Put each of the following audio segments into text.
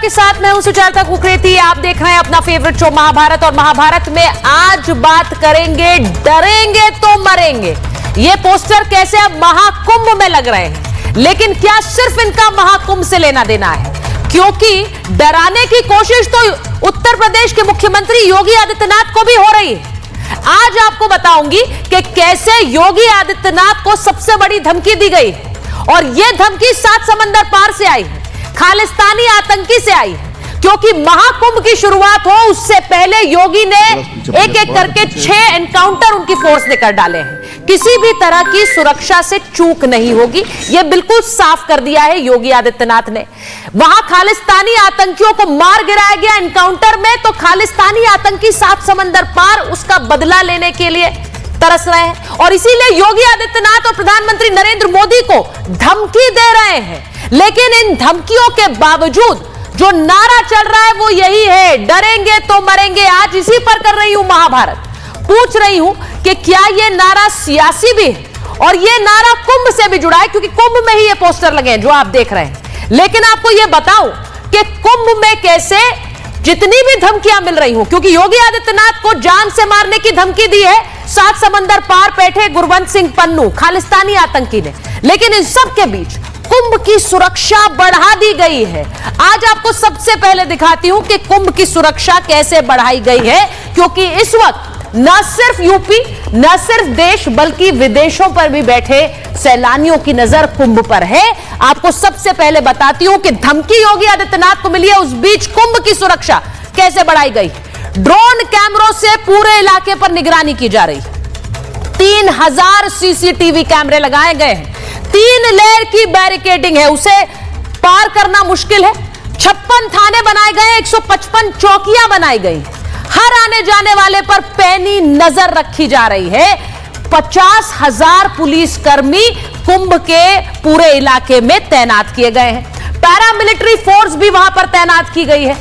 के साथ मैं हूं सुचारता कुकरेती। आप देख रहे हैं अपना फेवरेट शो महाभारत, और महाभारत में आज बात करेंगे डरेंगे तो मरेंगे। ये पोस्टर कैसे अब महाकुंभ में लग रहे हैं, लेकिन क्या सिर्फ इनका महाकुंभ से लेना देना है? क्योंकि डराने की कोशिश तो उत्तर प्रदेश के मुख्यमंत्री योगी आदित्यनाथ को भी हो रही है। आज आपको बताऊंगी कि कैसे योगी आदित्यनाथ को सबसे बड़ी धमकी दी गई है, और यह धमकी 7 समंदर पार से आई है, खालिस्तानी आतंकी से आई है। क्योंकि महाकुंभ की शुरुआत हो उससे पहले योगी ने एक एक करके 6 एनकाउंटर उनकी फोर्स ने कर डाले हैं। किसी भी तरह की सुरक्षा से चूक नहीं होगी, यह बिल्कुल साफ कर दिया है योगी आदित्यनाथ ने। वहां खालिस्तानी आतंकियों को मार गिराया गया एनकाउंटर में, तो खालिस्तानी आतंकी 7 समंदर पार उसका बदला लेने के लिए तरस रहे हैं, और इसीलिए योगी आदित्यनाथ और प्रधानमंत्री नरेंद्र मोदी को धमकी दे रहे हैं। लेकिन इन धमकियों के बावजूद जो नारा चल रहा है वो यही है, डरेंगे तो मरेंगे। आज इसी पर कर रही हूं महाभारत, पूछ रही हूं कि क्या यह नारा सियासी भी है, और यह नारा कुंभ से भी जुड़ा है, क्योंकि कुंभ में ही ये पोस्टर लगे हैं जो आप देख रहे हैं। लेकिन आपको यह बताऊं कि कुंभ में कैसे जितनी भी धमकियां मिल रही हूं, क्योंकि योगी आदित्यनाथ को जान से मारने की धमकी दी है 7 समंदर पार बैठे गुरवंत सिंह पन्नू खालिस्तानी आतंकी ने, लेकिन इन सब के बीच कुंभ की सुरक्षा बढ़ा दी गई है। आज आपको सबसे पहले दिखाती हूं कि कुंभ की सुरक्षा कैसे बढ़ाई गई है, क्योंकि इस वक्त न सिर्फ यूपी, न सिर्फ देश, बल्कि विदेशों पर भी बैठे सैलानियों की नजर कुंभ पर है। आपको सबसे पहले बताती हूं कि धमकी योगी आदित्यनाथ को मिली है, उस बीच कुंभ की सुरक्षा कैसे बढ़ाई गई। ड्रोन कैमरों से पूरे इलाके पर निगरानी की जा रही है। 3000 सीसीटीवी कैमरे लगाए गए हैं। 3 लेयर की बैरिकेडिंग है, उसे पार करना मुश्किल है। 56 थाने बनाए गए, 155 चौकियां बनाई गई। हर आने जाने वाले पर पैनी नजर रखी जा रही है। 50,000 पुलिसकर्मी कुंभ के पूरे इलाके में तैनात किए गए हैं। पैरामिलिट्री फोर्स भी वहां पर तैनात की गई है,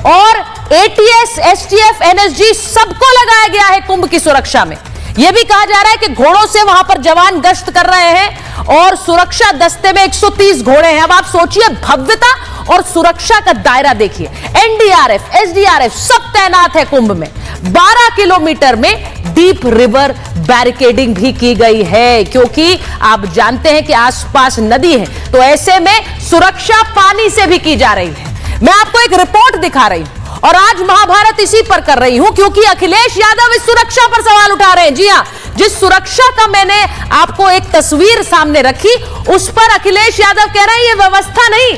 और एटीएस, एसटीएफ, एनएसजी सबको लगाया गया है कुंभ की सुरक्षा में। यह भी कहा जा रहा है कि घोड़ों से वहां पर जवान गश्त कर रहे हैं, और सुरक्षा दस्ते में 130 घोड़े हैं। अब आप सोचिए भव्यता और सुरक्षा का दायरा देखिए। एनडीआरएफ, एसडीआरएफ सब तैनात है कुंभ में। 12 किलोमीटर में डीप रिवर बैरिकेडिंग भी की गई है, क्योंकि आप जानते हैं कि आसपास नदी है, तो ऐसे में सुरक्षा पानी से भी की जा रही है। मैं आपको एक रिपोर्ट दिखा रही हूं, और आज महाभारत इसी पर कर रही हूं, क्योंकि अखिलेश यादव इस सुरक्षा पर सवाल उठा रहे हैं। जी हां, जिस सुरक्षा का मैंने आपको एक तस्वीर सामने रखी, उस पर अखिलेश यादव कह रहे हैं ये व्यवस्था नहीं,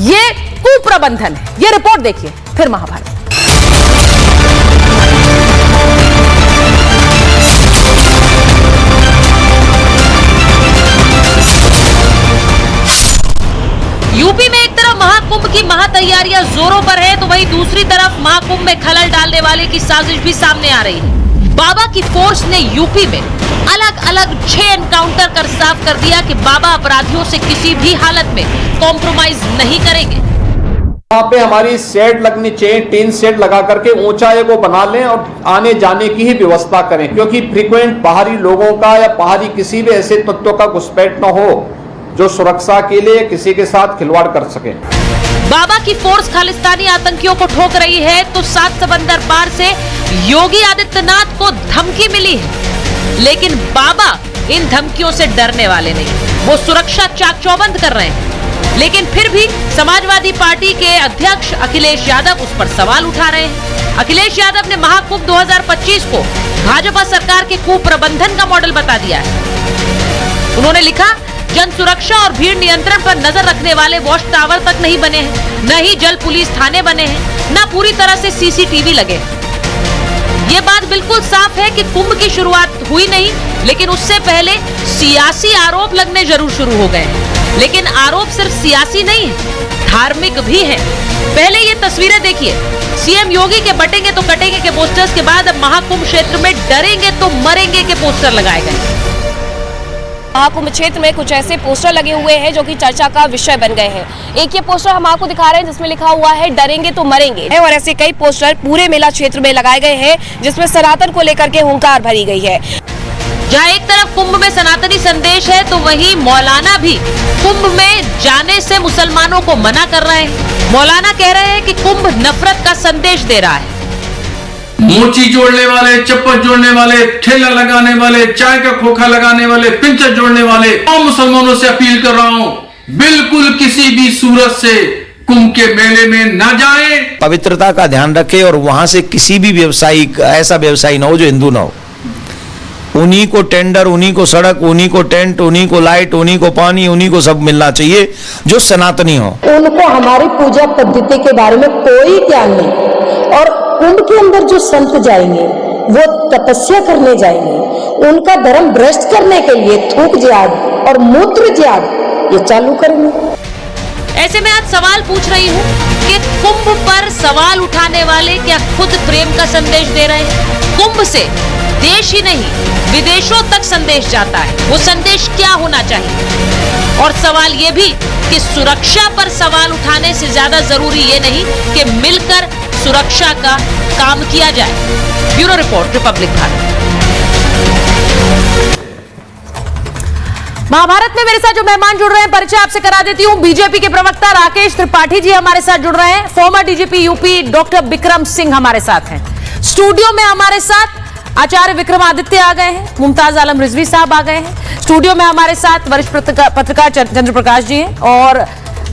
ये कुप्रबंधन है। ये रिपोर्ट देखिए, फिर महाभारत। यूपी में एक तरफ महाकुंभ की महातैयारियां जोरों पर है, तो वहीं दूसरी तरफ महाकुंभ में खलल डालने वाले की साजिश भी सामने आ रही है। बाबा की फोर्स ने यूपी में अलग अलग 6 एनकाउंटर कर साफ कर दिया कि बाबा अपराधियों से किसी भी हालत में कॉम्प्रोमाइज नहीं करेंगे। वहाँ पे हमारी शेड लगनी चाहिए, टीन शेड लगा करके ऊंचाई को बना लें, और आने जाने की ही व्यवस्था करें, क्योंकि फ्रीक्वेंट बाहरी लोगों का या बाहरी किसी भी ऐसे तत्वों का घुसपैठ न हो जो सुरक्षा के लिए किसी के साथ खिलवाड़ कर सके। बाबा की फोर्स खालिस्तानी आतंकियों को ठोक रही है, तो 7 समंदर पार से योगी आदित्यनाथ को धमकी मिली है। लेकिन बाबा इन धमकियों से डरने वाले नहीं, वो सुरक्षा चाक चौबंद कर रहे हैं। लेकिन फिर भी समाजवादी पार्टी के अध्यक्ष अखिलेश यादव उस पर सवाल उठा रहे हैं। अखिलेश यादव ने महाकुंभ 2025 को भाजपा सरकार के कुप्रबंधन का मॉडल बता दिया है। उन्होंने लिखा, जन सुरक्षा और भीड़ नियंत्रण पर नजर रखने वाले वॉच टावर तक नहीं बने हैं, न ही जल पुलिस थाने बने हैं, न पूरी तरह से सीसीटीवी लगे। ये बात बिल्कुल साफ है कि कुंभ की शुरुआत हुई नहीं, लेकिन उससे पहले सियासी आरोप लगने जरूर शुरू हो गए। लेकिन आरोप सिर्फ सियासी नहीं है, धार्मिक भी है। पहले ये तस्वीरें देखिए, सीएम योगी के बटेंगे तो कटेंगे के पोस्टर्स के बाद अब महाकुंभ क्षेत्र में डरेंगे तो मरेंगे के पोस्टर लगाए गए। महाकुंभ क्षेत्र में कुछ ऐसे पोस्टर लगे हुए हैं जो कि चर्चा का विषय बन गए हैं। एक ये पोस्टर हम आपको दिखा रहे हैं जिसमें लिखा हुआ है डरेंगे तो मरेंगे, और ऐसे कई पोस्टर पूरे मेला क्षेत्र में लगाए गए हैं जिसमें सनातन को लेकर के हुंकार भरी गई है। जहां एक तरफ कुंभ में सनातनी संदेश है तो वहीं मौलाना भी कुंभ में जाने से मुसलमानों को मना कर रहे हैं। मौलाना कह रहे हैं कि कुंभ नफरत का संदेश दे रहा है। मोची जोड़ने वाले, चप्पल जोड़ने वाले, ठेला लगाने वाले, चाय का खोखा लगाने वाले, पिंचर जोड़ने वाले और मुसलमानों से अपील कर रहा हूं, बिल्कुल किसी भी सूरत से कुंभ के मेले में न जाएं। पवित्रता का ध्यान रखें और वहां से किसी भी व्यवसायी ऐसा व्यवसायी ना हो जो हिंदू ना हो। उन्हीं को टेंडर, उन्हीं को सड़क, उन्हीं को टेंट, उन्हीं को लाइट, उन्हीं को पानी, उन्हीं को सब मिलना चाहिए जो सनातनी हो। उनको हमारी पूजा पद्धति के बारे में कोई ज्ञान नहीं। और कुंभ के अंदर जो संत जाएंगे वो तपस्या करने जाएंगे, उनका धर्म भ्रष्ट करने के लिए थूक ज्याद और मूत्र ज्याद ये चालू करेंगे। ऐसे में आज सवाल पूछ रही हूँ कि कुंभ पर सवाल उठाने वाले क्या खुद प्रेम का संदेश दे रहे हैं? कुंभ से देश ही नहीं विदेशों तक संदेश जाता है, वो संदेश क्या होना चाहिए? और सवाल ये भी कि सुरक्षा पर सवाल उठाने से ज्यादा जरूरी ये नहीं कि मिलकर सुरक्षा का काम किया जाए। Bureau report, Republic Bharat. Mahabharat में मेरे साथ जो मेहमान जुड़ रहे हैं, परिचय आपसे करा देती हूं। बीजेपी के प्रवक्ता राकेश त्रिपाठी जी हमारे साथ जुड़ रहे हैं। Farmer DGP UP doctor Bikram Singh हमारे साथ हैं। स्टूडियो में हमारे साथ आचार्य विक्रमादित्य आ गए हैं, मुमताज आलम रिजवी साहब आ गए हैं। स्टूडियो में हमारे साथ वरिष्ठ पत्रकार चंद्र प्रकाश जी हैं और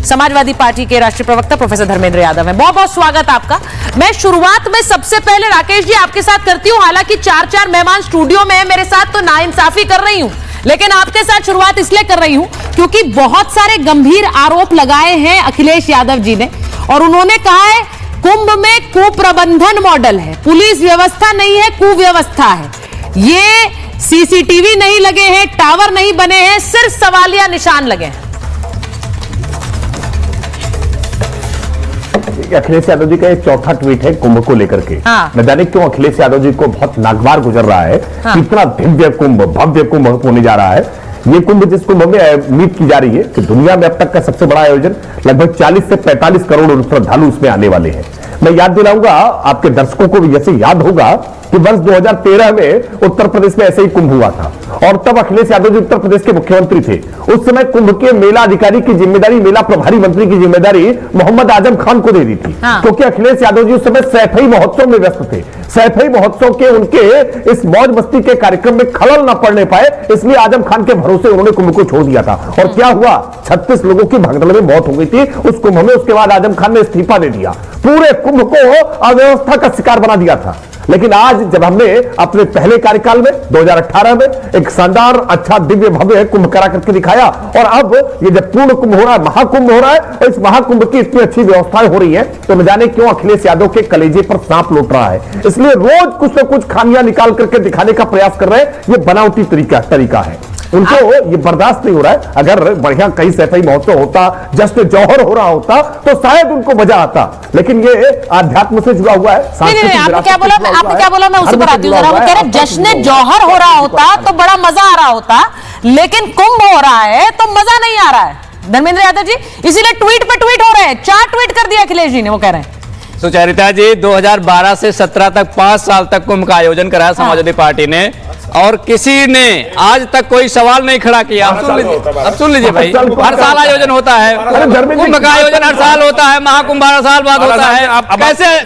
समाजवादी पार्टी के राष्ट्रीय प्रवक्ता प्रोफेसर धर्मेंद्र यादव हैं। बहुत बहुत स्वागत आपका। मैं शुरुआत में सबसे पहले राकेश जी आपके साथ करती हूं। हालांकि चार मेहमान स्टूडियो में है मेरे साथ, तो नाइंसाफी कर रही हूं, लेकिन आपके साथ शुरुआत इसलिए कर रही हूं क्योंकि बहुत सारे गंभीर आरोप लगाए हैं अखिलेश यादव जी ने। और उन्होंने कहा है कुंभ में कुप्रबंधन मॉडल है, पुलिस व्यवस्था नहीं है, कुव्यवस्था है। ये सीसीटीवी नहीं लगे हैं, टावर नहीं बने हैं, सिर्फ सवालिया निशान लगे हैं। अखिलेश यादव जी का एक चौथा ट्वीट है कुंभ को लेकर के। हाँ। न जाने क्यों अखिलेश यादव जी को बहुत नागवार गुजर रहा है। हाँ। कितना दिव्य कुंभ, भव्य कुंभ होने जा रहा है। ये कुंभ जिस कुंभ में उम्मीद की जा रही है कि दुनिया में अब तक का सबसे बड़ा आयोजन, लगभग 40 से 45 करोड़ श्रद्धालु उसमें आने वाले हैं। मैं याद दिलाऊंगा आपके दर्शकों को भी, जैसे याद होगा कि वर्ष 2013 में उत्तर प्रदेश में ऐसे ही कुंभ हुआ था और तब अखिलेश यादव जी उत्तर प्रदेश के मुख्यमंत्री थे। उस समय कुंभ के मेला अधिकारी की जिम्मेदारी, मेला प्रभारी मंत्री की जिम्मेदारी मोहम्मद आजम खान को दे दी थी। हाँ। क्योंकि अखिलेश यादव जी उस समय सैफई महोत्सव में व्यस्त थे। सैफई महोत्सव के उनके इस मौज मस्ती के कार्यक्रम में खलल न पड़ने पाए, इसलिए आजम खान के भरोसे उन्होंने कुंभ को छोड़ दिया था। और क्या हुआ, 36 लोगों की भगदड़ में मौत हो गई थी उस कुंभ में। उसके बाद आजम खान ने इस्तीफा दे दिया, पूरे कुंभ को अव्यवस्था का शिकार बना दिया था। लेकिन आज जब हमने अपने पहले कार्यकाल में 2018 में एक शानदार, अच्छा, दिव्य भव्य कुंभ करा करके दिखाया, और अब ये जब पूर्ण कुंभ हो रहा है, महाकुंभ हो रहा है, और इस महाकुंभ की इतनी अच्छी व्यवस्थाएं हो रही है, तो न जाने क्यों अखिलेश यादव के कलेजे पर सांप लौट रहा है। इसलिए रोज कुछ न कुछ खामियां निकाल करके दिखाने का प्रयास कर रहे हैं। ये बनावटी तरीका है, उनको ये बर्दाश्त नहीं हो रहा है। अगर बढ़िया कहीं सैफई महोत्सव होता, जश्न जौहर हो रहा होता, तो शायद उनको मजा आता। लेकिन ये आध्यात्म से जुड़ा हुआ है। आपने क्या बोला मैं उसी पर आती हूँ। वो कह रहे जश्न जौहर हो रहा होता तो बड़ा मजा आ रहा होता, लेकिन कुंभ हो रहा है तो मजा नहीं आ रहा है। धर्मेंद्र यादव जी, इसीलिए ट्वीट पे ट्वीट हो रहे हैं। 4 ट्वीट कर दिया अखिलेश जी ने, वो कह रहे हैं। सुचरिता जी, 2012 से 17 तक 5 साल तक कुंभ का आयोजन कराया समाजवादी पार्टी ने, और किसी ने आज तक कोई सवाल नहीं खड़ा किया। अब सुन लीजिए भाई, हर साल आयोजन होता है, कुंभ का आयोजन हर साल होता है, महाकुंभ 12 साल बाद होता है।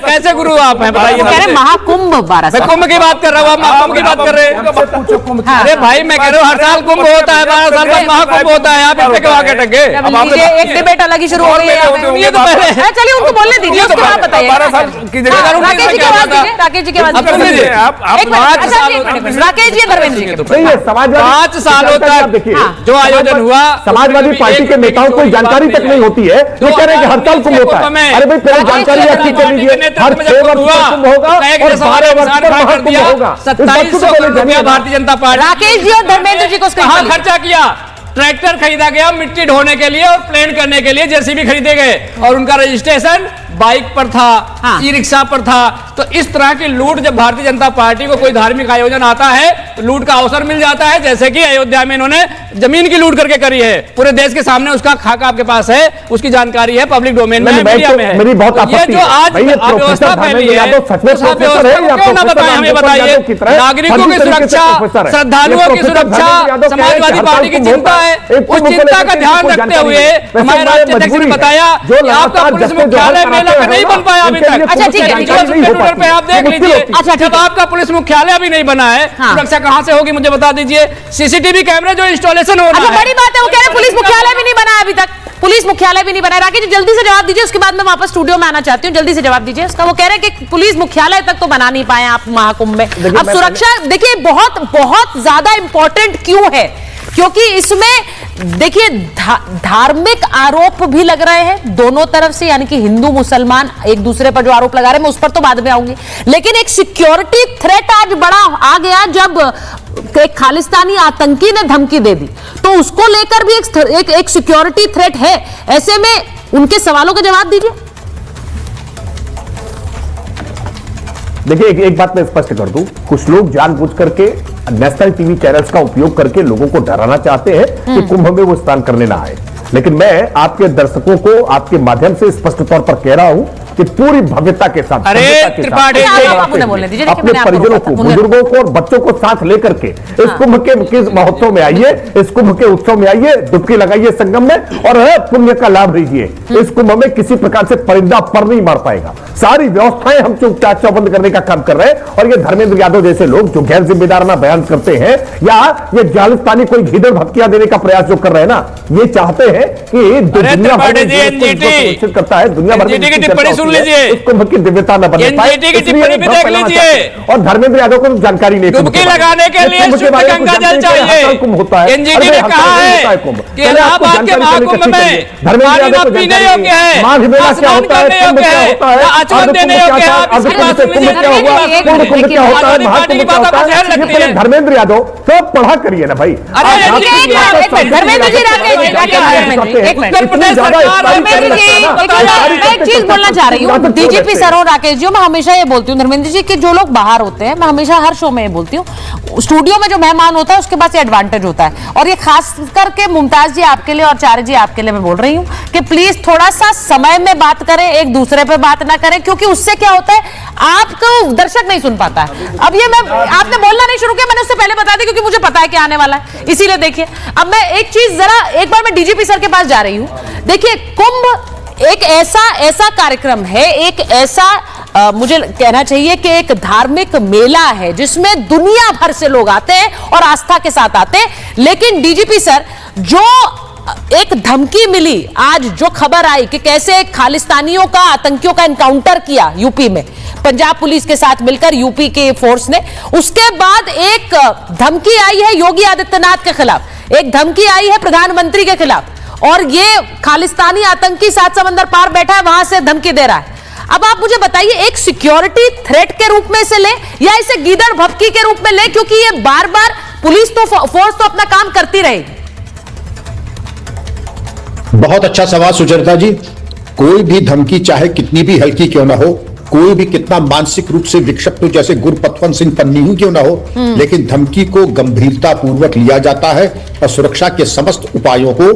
कैसे गुरु आप हैं बताइए? कह रहे महाकुंभ 12 साल। मैं कुंभ की बात कर रहा हूँ, आप महाकुंभ की बात कर रहे हैं। अरे भाई, मैं कह रहा हूँ हर साल कुंभ होता है, 12 साल बाद महाकुंभ होता है। आप इससे क्यों आगे टक गए? एक डिबेट अलग ही शुरू हो गई है। चलिए उनको बोलने दीजिए, उसके बाद बताइए। राकेश जी की आवाज दीजिए, राकेश जी की आवाज दीजिए। राकेश जी, धर्मेंद्र जी, 5 सालों तक जो आयोजन हुआ, समाजवादी पार्टी के नेताओं को जानकारी तक नहीं होती है। ये कह रहे हैं कि हर साल कुंभ होता है। अरे भाई, पहले जानकारी अच्छी कर लीजिए। हर 6 वर्ष पर कुंभ होगा और 12 वर्ष पर महाकुंभ होगा। 2700 करोड़ रुपया भारतीय जनता पार्टी। राकेश जी और धर्मेंद्र जी को कहां खर्चा किया? ट्रैक्टर खरीदा गया मिट्टी ढोने के लिए और प्लेन करने के लिए, जेसीबी खरीदे गए, और उनका रजिस्ट्रेशन बाइक पर था, हाँ। ई रिक्शा पर था। तो इस तरह की लूट जब भारतीय जनता पार्टी को कोई धार्मिक आयोजन आता है तो लूट का अवसर मिल जाता है, जैसे कि अयोध्या में इन्होंने जमीन की लूट करके करी है। पूरे देश के सामने उसका खाका आपके पास है, उसकी जानकारी है, पब्लिक डोमेन में, मीडिया में है। मेरी बहुत ये आपत्ति जो है। आज भाई, ये अव्यवस्था फैली है, सच में उस प्रोफेसर है या अव्यवस्था को क्यों ना प्रोफेसर बताएं, हमें बताइए। यादव की तरह नागरिकों की फर्जी तरीके से सुरक्षा, प्रोफेसर है। श्रद्धालुओं ये की प्रोफेसर सुरक्षा, धर्मेंद्र यादव समाजवादी कह रहे हैं पार्टी की कि चिंता है। एक उस कुंभ को चिंता का लेकर ध्यान कोई रखते जानकारी हुए नहीं। वैसे हमारे हमारे राष्ट्रीय अध्यक्ष ने मजबूरी है। बताया जो कि आपका लगातार पुलिस जद्दोजहद मुख्यालय कराते मेला हैं का नहीं ना, बन पाया अभी उनके तक। लिए अच्छा, ठीक है, जानकारी ठीक है। नहीं हो ट्विटर पे आप पाती। देख मुश्किल लीजिए, होती है। अच्छा, ठीक जब है। आपका पुलिस मुख्यालय अभी नहीं बना है, हाँ। सुरक्षा कहां से होगी मुझे बता दीजिए। सीसीटीवी कैमरे जो इंस्टॉलेशन हो रहा अच्छा, है, बड़ी बात है, वो कह रहे हैं पुलिस मुख्यालय भी नहीं बना है अभी तक, पुलिस मुख्यालय भी नहीं बना है। राकेश जी जल्दी से जवाब दीजिए, उसके बाद मैं वापस स्टूडियो में आना चाहती हूँ। जल्दी से जवाब दीजिए उसका। वो कह रहे हैं कि पुलिस मुख्यालय तक तो बना नहीं पाए आप महाकुंभ में। अब सुरक्षा देखिए बहुत बहुत ज्यादा इंपॉर्टेंट क्यों है, क्योंकि इसमें देखिए धार्मिक आरोप भी लग रहे हैं दोनों तरफ से, यानी कि हिंदू मुसलमान एक दूसरे पर जो आरोप लगा रहे हैं, मैं उस पर तो बाद में आऊंगी। लेकिन एक सिक्योरिटी थ्रेट आज बड़ा आ गया जब एक खालिस्तानी आतंकी ने धमकी दे दी, तो उसको लेकर भी एक सिक्योरिटी थ्रेट है। ऐसे में उनके सवालों का जवाब दीजिए। देखिए एक बात मैं स्पष्ट कर दूं, कुछ लोग जानबूझ करके नेशनल टीवी चैनल्स का उपयोग करके लोगों को डराना चाहते हैं कि कुंभ में वो स्नान करने ना आए। लेकिन मैं आपके दर्शकों को आपके माध्यम से स्पष्ट तौर पर कह रहा हूं कि पूरी भव्यता के साथ, अरे भव्यता के त्रिपाठी साथ जी, आप उन्हें बोलने दीजिए, देखिए अपने मैंने आपको परिजनों रोका को, था, बुजुर्गों को और बच्चों को साथ लेकर के इस कुंभ के महोत्सव में आइए, इस कुंभ के उत्सव में आइए, डुबकी लगाइए संगम में और पुण्य का लाभ लीजिए। इस कुंभ में किसी प्रकार से परिंदा पर नहीं मार पाएगा। सारी व्यवस्थाएं हम चुपचाप चौबंद करने का काम कर रहे हैं। और ये धर्मेंद्र यादव जैसे लोग जो गैर जिम्मेदाराना बयान करते हैं या ये जालिस्तानी कोई घीदड़ भक्तियां देने का प्रयास जो कर रहे हैं ना, ये चाहते हैं कि दुनिया भर में सुनिश्चित करता है, दुनिया भर में की टिप्पणी सुन लीजिए, इस कुंभ की दिव्यता न बने पाए, एनजीटी की टिप्पणी भी देख लीजिए। और धर्मेंद्र यादव को जानकारी नहीं, डुबकी लगाने के लिए शुद्ध गंगा जल चाहिए। कुंभ होता है, एनजीटी ने कहा है कि इलाहाबाद के महाकुंभ में पानी न पीने योग्य है, स्नान करने योग्य है, आचमन देने योग्य है। आप इसकी बात सुन लीजिए, धर्मेंद्र यादव सब पढ़ा करिए ना भाई। धर्मेंद्र जी, मैं एक चीज बोलना चाह रही हूँ डीजीपी सर और राकेश जी, मैं हमेशा ये बोलती हूँ धर्मेंद्र जी कि जो लोग बाहर होते हैं, मैं हमेशा हर शो में ये बोलती हूँ, स्टूडियो में जो मेहमान होता है उसके पास ये एडवांटेज होता है। और ये खास करके मुमताज जी आपके लिए और चारे जी आपके लिए मैं बोल रही हूँ कि प्लीज थोड़ा सा समय में बात करें, एक दूसरे पे बात ना करें, क्योंकि उससे क्या होता है आपको दर्शक नहीं सुन पाता है। अब ये मैं आपने बोलना नहीं शुरू किया, मैंने उससे पहले बता दी क्योंकि मुझे पता है कि आने वाला है, इसीलिए देखिए। अब मैं एक चीज जरा एक बार मैं डीजीपी सर के पास जा रही हूँ। देखिए कुंभ एक ऐसा कार्यक्रम है, एक ऐसा मुझे कहना चाहिए कि एक धार्मिक मेला है जिसमें दुनिया भर से लोग आते हैं और आस्था के साथ आते हैं। लेकिन डीजीपी सर, जो एक धमकी मिली आज, जो खबर आई कि कैसे खालिस्तानियों का, आतंकियों का एनकाउंटर किया यूपी में पंजाब पुलिस के साथ मिलकर यूपी के फोर्स ने, उसके बाद एक धमकी आई है योगी आदित्यनाथ के खिलाफ, एक धमकी आई है प्रधानमंत्री के खिलाफ, और ये खालिस्तानी आतंकी 7 समंदर पार बैठा है, वहां से धमकी दे रहा है। अब आप मुझे बताइए, एक सिक्योरिटी थ्रेट के रूप में से ले या इसे गीदड़ भपकी के रूप में ले, क्योंकि ये बार बार पुलिस तो फोर्स तो अपना काम करती रहेगी। बहुत अच्छा सवाल सुचरिता जी। कोई भी धमकी चाहे कितनी भी हल्की क्यों ना हो, कोई भी कितना मानसिक रूप से विक्षिप्त हो, जैसे गुरपतवंत सिंह पन्नी क्यों ना हो, लेकिन धमकी को गंभीरता पूर्वक लिया जाता है और सुरक्षा के समस्त उपायों को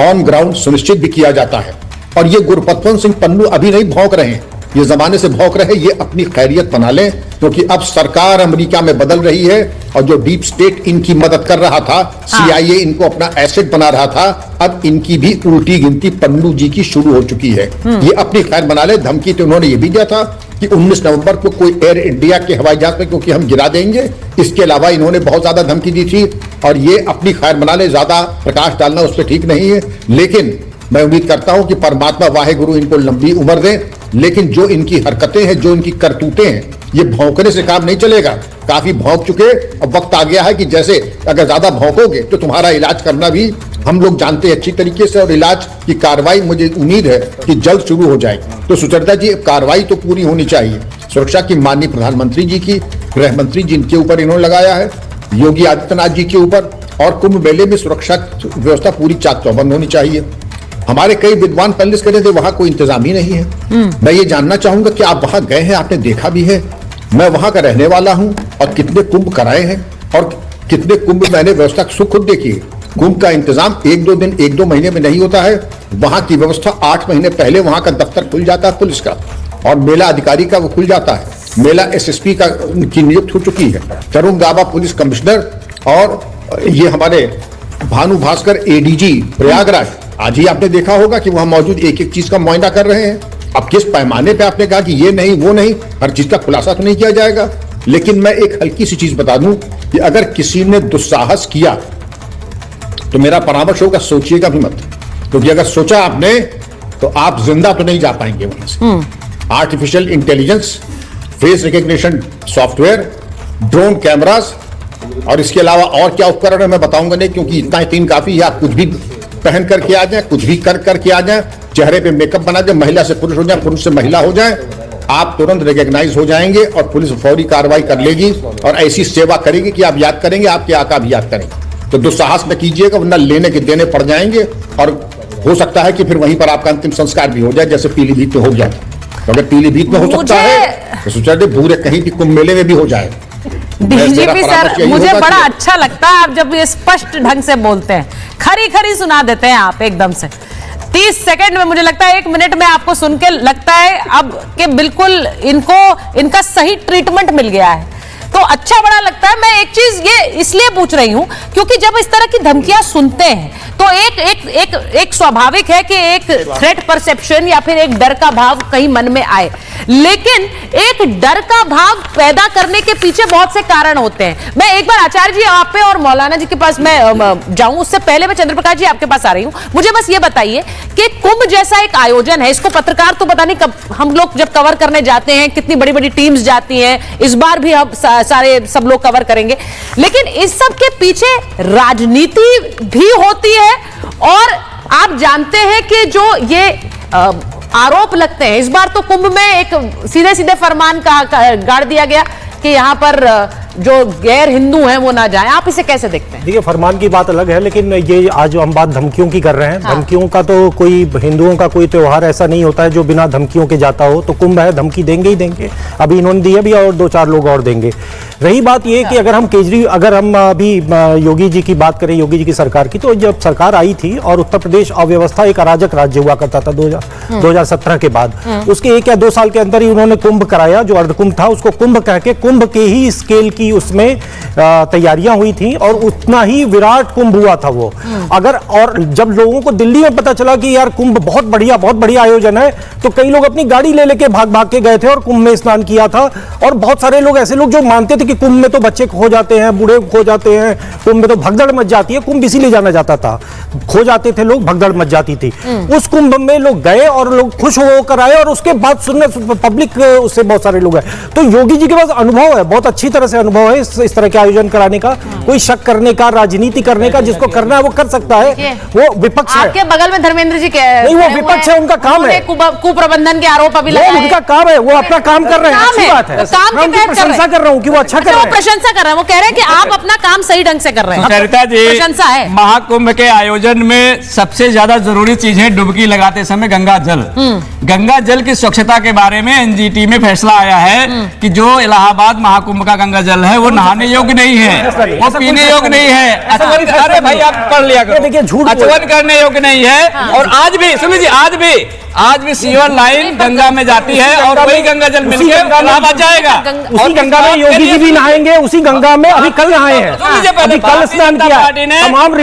ऑन ग्राउंड सुनिश्चित भी किया जाता है। और ये गुरपतवंत सिंह पन्नू अभी नहीं भौंक रहे हैं, ये जमाने से भौंक रहे हैं, ये अपनी खैरियत बना लें, क्योंकि अब सरकार अमेरिका में बदल रही है और जो डीप स्टेट इनकी मदद कर रहा था, CIA इनको अपना एसेट बना रहा था, अब इनकी भी उल्टी गिनती पन्नू जी की शुरू हो चुकी है। ये अपनी खैर बना ले। धमकी तो उन्होंने ये भी दिया था कि 19 नवंबर को कोई एयर इंडिया के हवाई जहाज में क्योंकि हम गिरा देंगे। इसके अलावा इन्होंने बहुत ज्यादा धमकी दी थी और ये अपनी खैर बना ले, ज्यादा प्रकाश डालना उस पर ठीक नहीं है। लेकिन मैं उम्मीद करता हूं कि परमात्मा वाहेगुरु इनको लंबी उम्र दे, लेकिन जो इनकी हरकतें हैं, जो इनकी करतूतें हैं, ये भौंकने से काम नहीं चलेगा। काफी भौंक चुके, अब वक्त आ गया है कि जैसे अगर ज्यादा भौंकोगे तो तुम्हारा इलाज करना भी हम लोग जानते हैं अच्छी तरीके से, और इलाज की कार्रवाई मुझे उम्मीद है कि जल्द शुरू हो जाएगी। तो सुचरिता जी, कार्रवाई तो पूरी होनी चाहिए। सुरक्षा की माननीय प्रधानमंत्री जी की, गृह मंत्री जिनके ऊपर इन्होंने लगाया है, योगी आदित्यनाथ जी के ऊपर, और कुंभ मेले में सुरक्षा व्यवस्था पूरी चाक चौबंद होनी चाहिए। हमारे कई विद्वान पैनलिस्ट कह रहे थे वहां कोई इंतजाम ही नहीं है। मैं ये जानना चाहूंगा कि आप वहां गए हैं, आपने देखा भी है, मैं वहां का रहने वाला हूं, और कितने कुंभ कराए हैं और कितने कुंभ मैंने व्यवस्था खुद देखी है। कुंभ का इंतजाम 1-2 दिन 1-2 महीने में नहीं होता है। वहां की व्यवस्था 8 महीने पहले वहां का दफ्तर खुल जाता है पुलिस का, और मेला अधिकारी का वो खुल जाता है। मेला एसएसपी का की नियुक्त हो चुकी है, तरुण गाबा पुलिस कमिश्नर, और ये हमारे भानु भास्कर एडीजी प्रयागराज, आज ही आपने देखा होगा कि वहां मौजूद एक एक चीज का मुआयना कर रहे हैं। अब किस पैमाने पे आपने कहा कि ये नहीं वो नहीं, हर चीज का खुलासा तो नहीं किया जाएगा। लेकिन मैं एक हल्की सी चीज बता दूं कि अगर किसी ने दुस्साहस किया तो मेरा परामर्श होगा सोचिएगा भी मत, क्योंकि अगर सोचा आपने तो आप जिंदा तो नहीं जा पाएंगे वहां से। Artificial intelligence, face recognition software, drone cameras, और इसके अलावा और क्या उपकरण है मैं बताऊंगा नहीं, क्योंकि इतना ही 3 काफी है। आप कुछ भी पहन करके आ जाए, कुछ भी करके आ जाए, चेहरे पे मेकअप बना जाए, महिला से पुरुष हो जाए, पुरुष से महिला हो जाए, आप तुरंत रिकॉग्नाइज हो जाएंगे और पुलिस फौरी कार्रवाई कर लेगी और ऐसी सेवा करेगी कि आप याद करेंगे, आपके आका भी याद करेंगे। तो दुस्साहस न कीजिएगा, वरना लेने के देने पड़ जाएंगे, और हो सकता है कि फिर वहीं पर आपका अंतिम संस्कार भी हो जाए, जैसे पीलीभीत में हो गया। तो अगर पीलीभीत में हो सकता है तो सोचा पूरे कहीं भी कुंभ मेले में भी हो जाए। डीजीपी सर, मुझे बड़ा अच्छा लगता है आप जब ये स्पष्ट ढंग से बोलते हैं, खरी खरी सुना देते हैं आप एकदम से। 30 सेकंड में, मुझे लगता है 1 मिनट में आपको सुन के लगता है अब कि बिल्कुल इनका सही ट्रीटमेंट मिल गया है, तो अच्छा बड़ा लगता है। मैं एक चीज ये इसलिए पूछ रही हूं क्योंकि जब इस तरह की धमकियां सुनते हैं तो एक स्वाभाविक है कि एक थ्रेट परसेप्शन या फिर एक डर का भाव कहीं मन में आए, लेकिन एक डर का भाव पैदा करने के पीछे बहुत से कारण होते हैं। मैं एक बार आचार्य जी आप पे और मौलाना जी के पास मैं जाऊं, उससे पहले मैं चंद्रप्रकाश जी आपके पास आ रही हूं। मुझे बस ये बताइए कि कुंभ जैसा एक आयोजन है, इसको पत्रकार तो पता नहीं कब हम लोग जब कवर करने जाते हैं कितनी बड़ी बड़ी टीम्स जाती हैं, इस बार भी हम सब लोग कवर करेंगे, लेकिन इस सब के पीछे राजनीति भी होती है। और आप जानते हैं कि जो ये आरोप लगते हैं, इस बार तो कुंभ में एक सीधे सीधे फरमान का गाड़ दिया गया कि यहां पर जो गैर हिंदू हैं वो ना जाएं। आप इसे कैसे देखते हैं? देखिए, फरमान की बात अलग है, लेकिन ये आज हम बात धमकियों की कर रहे हैं। धमकियों का तो कोई हिंदुओं का कोई त्योहार ऐसा नहीं होता है जो बिना धमकियों के जाता हो, तो कुंभ है, धमकी देंगे ही देंगे। अभी इन्होंने दी अभी और 2-4 लोग और देंगे। रही बात ये कि अगर हम अभी योगी जी की बात करें, योगी जी की सरकार की, तो जब सरकार आई थी और उत्तर प्रदेश अव्यवस्था एक अराजक राज्य हुआ करता था 2017 के बाद, उसके 1 या 2 साल के अंदर ही उन्होंने कुंभ कराया, जो अर्धकुंभ था उसको कुंभ कह के कुंभ के ही स्केल की उसमें तैयारियां हुई थी और उतना ही विराट कुंभ हुआ था वो। अगर और जब लोगों को दिल्ली में पता चला कि यार कुंभ बहुत बढ़िया आयोजन है, तो कई लोग अपनी गाड़ी ले लेके भाग के गए थे और कुंभ में स्नान किया था। और बहुत सारे लोग ऐसे लोग जो मानते थे कि कुंभ में तो बच्चे खो जाते हैं, बूढ़े खो जाते हैं, कुंभ में तो भगदड़ मच जाती है, कुंभ इसीलिए जाना जाता था, खो जाते थे लोग, भगदड़ मच जाती थी। उस कुंभ में लोग गए और लोग खुश होकर आए, और उसके बाद सुनने पब्लिक उससे बहुत सारे लोग आए। तो योगी जी के पास अनुभव है, बहुत अच्छी तरह से अनुभव है इस तरह के आयोजन कराने का, कोई शक करने का, राजनीति करने का, जिसको करना है वो कर सकता है। वो विपक्ष है। आपके बगल में धर्मेंद्र जी नहीं, वो विपक्ष है, उनका काम है। कुप्रबंधन के आरोप अभी लगाए, उनका काम है, वो अपना काम कर रहे हैं, अच्छी बात है। काम की प्रशंसा कर रहा हूँ कि वो अच्छा कर रहे हैं, प्रशंसा कर रहे हैं, वो कह रहे हैं कि आप अपना काम सही ढंग से कर रहे हैं। सरिता जी, प्रशंसा है। महाकुंभ के आयोजन में सबसे ज्यादा जरूरी चीज है डुबकी लगाते समय गंगा जल। गंगा जल की स्वच्छता के बारे में एनजीटी में फैसला आया है कि जो इलाहाबाद महाकुंभ का गंगा जल है वो नहाने योग्य नहीं है, वो पीने योग्य नहीं है। अरे भाई आप पढ़ लिया करो, देखिए झूठ आचमन करने योग्य नहीं है। और आज भी सुन लीजिए, आज भी सीवर लाइन गंगा में जाती है और वही गंगा जल मिलकर इलाहाबाद जाएगा। उसी गंगा में योगी जी भी नहाएंगे, उसी गंगा में अभी कल नहाए हैं, अभी कल स्नान किया। तमाम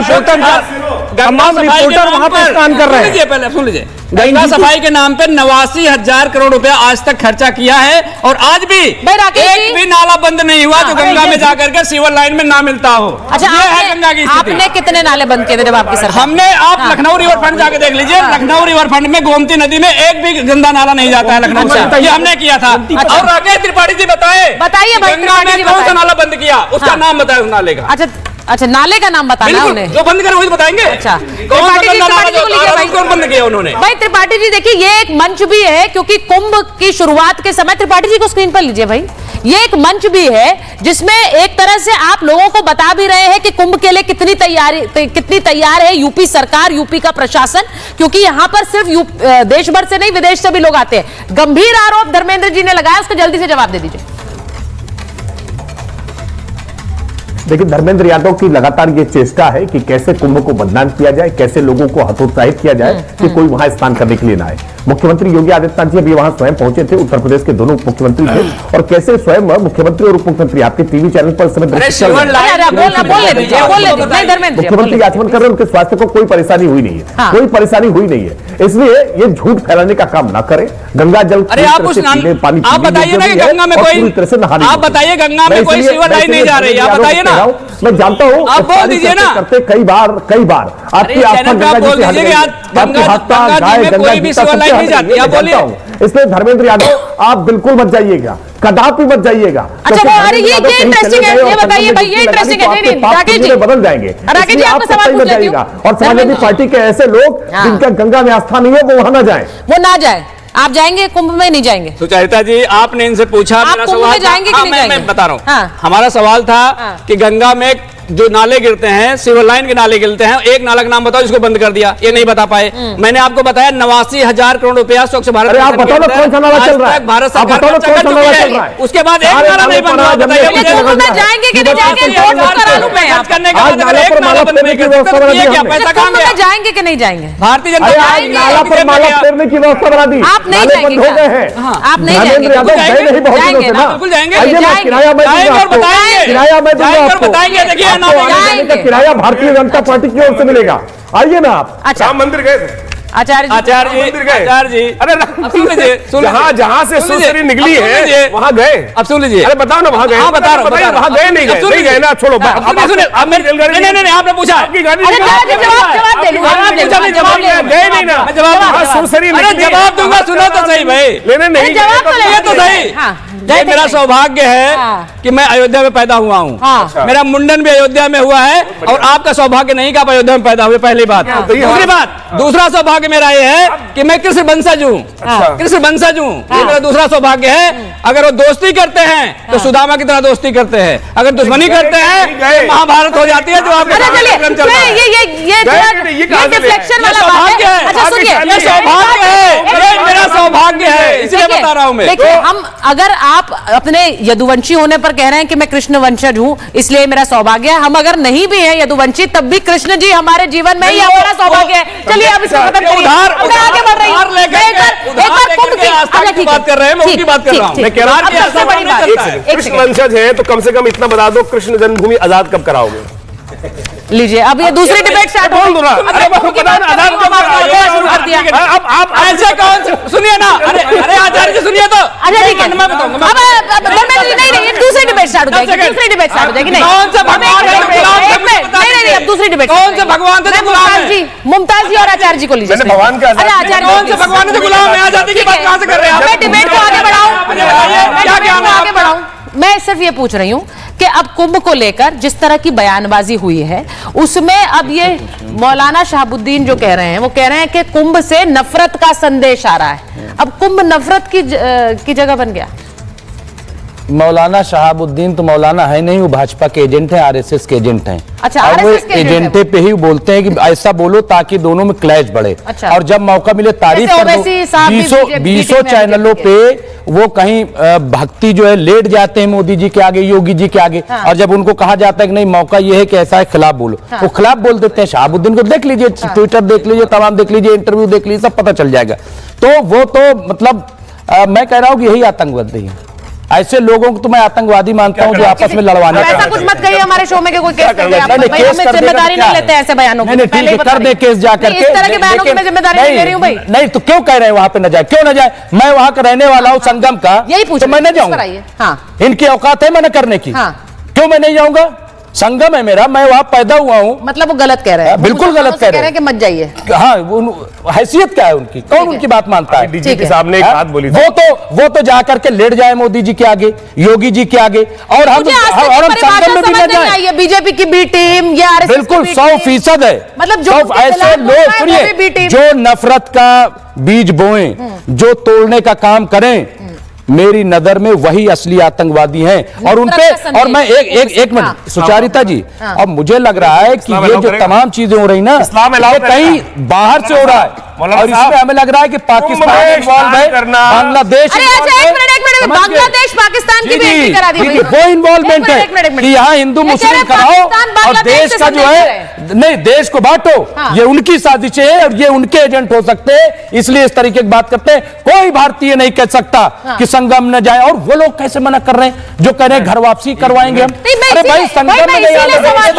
रिपोर्टर वहां पर स्नान कर रहे हैं। पहले सुन लीजिए, गंगा सफाई के नाम पे 89,000 करोड़ रुपया आज तक खर्चा किया है, और आज भी एक भी नाला बंद नहीं हुआ जो गंगा में जाकर के सीवर लाइन में ना मिलता हो। अच्छा, ये है गंगा की स्थिति। आपने कितने नाले बंद किए थे जब आपकी सरकार? हमने, आप लखनऊ रिवर फ्रंट जाके देख लीजिए, लखनऊ रिवर फ्रंट में गोमती नदी में एक भी गंदा नाला नहीं जाता है लखनऊ से, ये हमने किया था। और राकेश त्रिपाठी जी बताइए बताइए गंगा में कौन सा नाला बंद किया, उसका नाम बताए उस नाले का। अच्छा अच्छा, नाले का नाम बताना है उन्हें, जो बंद करे वही बताएंगे। अच्छा, त्रिपाठी जी को लेकर बंद किया उन्होंने। भाई त्रिपाठी जी देखिए, ये एक मंच भी है, क्योंकि कुंभ की शुरुआत के समय, त्रिपाठी जी को स्क्रीन पर लीजिए भाई, ये एक मंच भी है जिसमें एक तरह से आप लोगों को बता भी रहे हैं कि कुंभ के लिए कितनी तैयार है यूपी सरकार, यूपी का प्रशासन, क्योंकि यहां पर सिर्फ देश भर से नहीं, विदेश से भी लोग आते हैं। गंभीर आरोप धर्मेंद्र जी ने लगाया, उसको जल्दी से जवाब दे दीजिए। देखिए, धर्मेंद्र यादव की लगातार ये चेष्टा है कि कैसे कुंभ को बदनाम किया जाए, कैसे लोगों को हतोत्साहित किया जाए कि कोई वहां स्नान करने के लिए ना आए। मुख्यमंत्री योगी आदित्यनाथ जी अभी वहां स्वयं पहुंचे थे, उत्तर प्रदेश के दोनों मुख्यमंत्री थे, और कैसे स्वयं मुख्यमंत्री और उप मुख्यमंत्री आपके टीवी चैनल पर समय मुख्यमंत्री आचमन कर रहे हैं, उनके स्वास्थ्य को कोई परेशानी हुई नहीं है, कोई परेशानी हुई नहीं है। इसलिए ये झूठ फैलाने का काम ना करें। गंगा जल पानी आप बताइए ना कि गंगा में कोई, आप बताइए गंगा में कोई सीवर लाइन नहीं जा रही, आप बताइए ना। मैं जानता हूँ, आप बोल दीजिए ना। करते कई बार आपकी आस्था गंगा जी से हट गई, आपकी आस्था गाय गंगा जी का सबसे हट गई, मैं जानता हूँ। इसलिए धर्मेंद्र यादव आप बिल्कुल मत जाइएगा, कदापि मत जाइएगा। अच्छा, अरे ये इंटरेस्टिंग है, ये बताइए भाई, ये इंटरेस्टिंग है। नहीं, राकेश जी बदल जाएंगे, राकेश जी आपको सवाल पूछ लेती हूं। और समाजवादी पार्टी के ऐसे लोग जिनका गंगा में आस्था नहीं है, वो वहां ना जाए, वो ना जाए। आप जाएंगे कुंभ में? नहीं जाएंगे। सुचरिता जी, आपने इनसे पूछा, मेरा सवाल जाएंगे कि नहीं जाएंगे? मैं बता रहा हूँ, हमारा सवाल था कि गंगा में जो नाले गिरते हैं, सिविल लाइन के नाले गिरते हैं, एक नाला का नाम बताओ जिसको बंद कर दिया, ये नहीं बता पाए। मैंने आपको बताया 89,000 करोड़ रुपया स्वच्छ भारत, आप बताओ ना कौन सा नाला चल रहा है, भारत सरकार खर्च कर चुकी है, उसके बाद एक नाला नहीं बन रहा। बताइए जाएंगे कि नहीं जाएंगे? करने के बाद अगर एक नाला बंद नहीं कर सकते, ये क्या पैसा कहां गया? जाएंगे कि नहीं जाएंगे? भारतीय जनता पार्टी नाला पर माला फेरने की व्यवस्था बना दी, आप नहीं जाएंगे, हो गए हैं, आप नहीं जाएंगे? बिल्कुल जाएंगे, किराया मैं बताएंगे। देखिए किराया भारतीय जनता पार्टी की ओर से मिलेगा, आइए ना आप। अच्छा, राम मंदिर गए थे आचार्य जी, आचार्य जी, अरे सुन लीजिए, जहाँ से सुसरी निकली है वहाँ गए। अब सुन लीजिए, अरे बताओ ना वहाँ गए। हाँ बता रहा हूँ, वहाँ गए नहीं गए ना, छोड़ो। नहीं, आपने पूछा, आपकी गाड़ी गए नहीं ना, जवाब सुसरी, जवाब दूंगा, सुनो तो सही भाई, लेने नहीं ये तो सही। ये मेरा सौभाग्य है कि मैं अयोध्या में पैदा हुआ हूँ, मेरा मुंडन भी अयोध्या में हुआ है, और आपका सौभाग्य नहीं कि आप अयोध्या में पैदा हुए, पहली बात। दूसरी बात, दूसरा सौभाग्य मेरा ये है कि मैं कृष्ण वंशज हूँ, कृष्ण वंशज हूँ, ये मेरा दूसरा सौभाग्य है। अगर वो दोस्ती करते हैं तो सुदामा की तरह दोस्ती करते हैं, अगर दुश्मनी करते हैं तो महाभारत हो जाती है, जो आपके सौभाग्य है, ये मेरा सौभाग्य है, इसलिए बता रहा हूँ मैं। देखिए, हम अगर आप अपने यदुवंशी होने पर कह रहे हैं कि मैं कृष्ण वंशज हूँ इसलिए मेरा सौभाग्य है, हम अगर नहीं भी हैं यदुवंशी तब भी कृष्ण जी हमारे जीवन में ही हमारा सौभाग्य है। चलिए अब इसको खत्म करिए, आगे बढ़ रही हूँ। एक बार कुंभ की बात कर रहे हैं, मैं उनकी बात कर रहा हूँ। मैं कह रहा हूँ सबसे बड़ी बात, कृष्ण वंशज है तो कम से कम इतना बता दो, कृष्ण जन्मभूमि आजाद कब कराओगे? लीजिए, अब ये दूसरी डिबेट स्टार्ट हो गई। अब आप ऐसे कौन, सुनिए ना, अरे आचार्य जी सुनिए तो। अच्छा ठीक है, मैं बताऊंगा। अब नहीं, दूसरी डिबेट स्टार्ट हो जाएगी, दूसरी डिबेट स्टार्ट हो जाएगी। नहीं, कौन से भगवान नहीं, अब दूसरी डिबेट, कौन से भगवान थे मुमताज जी और आचार्य जी को लीजिए। भगवान का आचार्य कौन से भगवान से गुलाम में आजादी की बात कहां से कर रहे हैं? मैं डिबेट को आगे बढ़ाऊं, मैं सिर्फ ये पूछ रही हूँ कि अब कुंभ को लेकर जिस तरह की बयानबाजी हुई है उसमें अब ये मौलाना शहाबुद्दीन जो कह रहे हैं, वो कह रहे हैं कि कुंभ से नफरत का संदेश आ रहा है। अब कुंभ नफरत की जगह बन गया। मौलाना शहाबुद्दीन तो मौलाना है नहीं, वो भाजपा के एजेंट हैं, आरएसएस के एजेंट हैं। अच्छा, और वो आरएसएस के एजेंटे पे ही बोलते हैं कि ऐसा बोलो ताकि दोनों में क्लैश बढ़े। अच्छा। और जब मौका मिले तारीफ कर दो। 20 चैनलों पे वो कहीं भक्ति जो है लेट जाते हैं मोदी जी के आगे, योगी जी के आगे। हाँ। और जब उनको कहा जाता है कि नहीं मौका ये है कि ऐसा है खिलाफ बोलो, हाँ। वो खिलाफ बोल देते हैं। शहाबुद्दीन को देख लीजिए, ट्विटर देख लीजिए, तमाम देख लीजिए, इंटरव्यू देख लीजिए, सब पता चल जाएगा। तो वो तो मतलब मैं कह रहा हूँ कि यही आतंकवादी है। ऐसे लोगों को तो मैं आतंकवादी मानता हूँ जो आपस में लड़वाने। ऐसा कुछ मत कहिए हमारे शो में कि कोई केस करके आप जिम्मेदारी नहीं लेते ऐसे बयानों की। नहीं, कर दे केस जाकर के। इस तरह के बयानों की मैं जिम्मेदारी नहीं ले रही हूँ भाई। नहीं तो क्यों कह रहे हैं वहां पे न जाए? क्यों न जाए? मैं वहां का रहने वाला हूँ, संगम का, यही पूछ तो मैं न जाऊंगा। हाँ, इनकी औकात है मना करने की, हाँ। क्यों मैं नहीं जाऊंगा? संगम है मेरा, मैं वहां पैदा हुआ हूं। मतलब वो गलत कह रहे हैं, बिल्कुल गलत कह रहे हैं कि मत जाइए। हाँ, हैसियत क्या है उनकी, कौन उनकी बात मानता है? डीजीपी साहब ने एक बात बोली थी। वो तो जा करके लेट जाए मोदी जी के आगे, योगी जी के आगे, और हम संगम में भी न जाए। बीजेपी की बी टीम या आरएसएस बिल्कुल 100% है। मतलब जो ऐसे लोग, सुनिए, जो नफरत का बीज बोएं, जो तोड़ने का काम करें, मेरी नजर में वही असली आतंकवादी हैं। और उनपे, और मैं एक मिनट सुचारिता जी, अब मुझे लग रहा है कि ये जो तमाम चीजें हो रही ना, कहीं बाहर से हो रहा है, और इसमें हमें लग रहा है कि पाकिस्तान इन्वॉल्व है, बांग्लादेश, बांग्लादेश पाकिस्तान की भी करा दी, वो इन्वॉल्वमेंट है कि यहाँ हिंदू मुस्लिम कराओ और देश का जो है, नहीं, देश को बांटो। ये उनकी साजिशें है और ये उनके एजेंट हो सकते हैं, इसलिए इस तरीके की बात करते हैं। कोई भारतीय नहीं कह सकता कि संगम न जाए, और वो लोग कैसे मना कर रहे हैं जो कह रहे हैं घर वापसी करवाएंगे हम? अरे भाई, संगम में नहीं आना,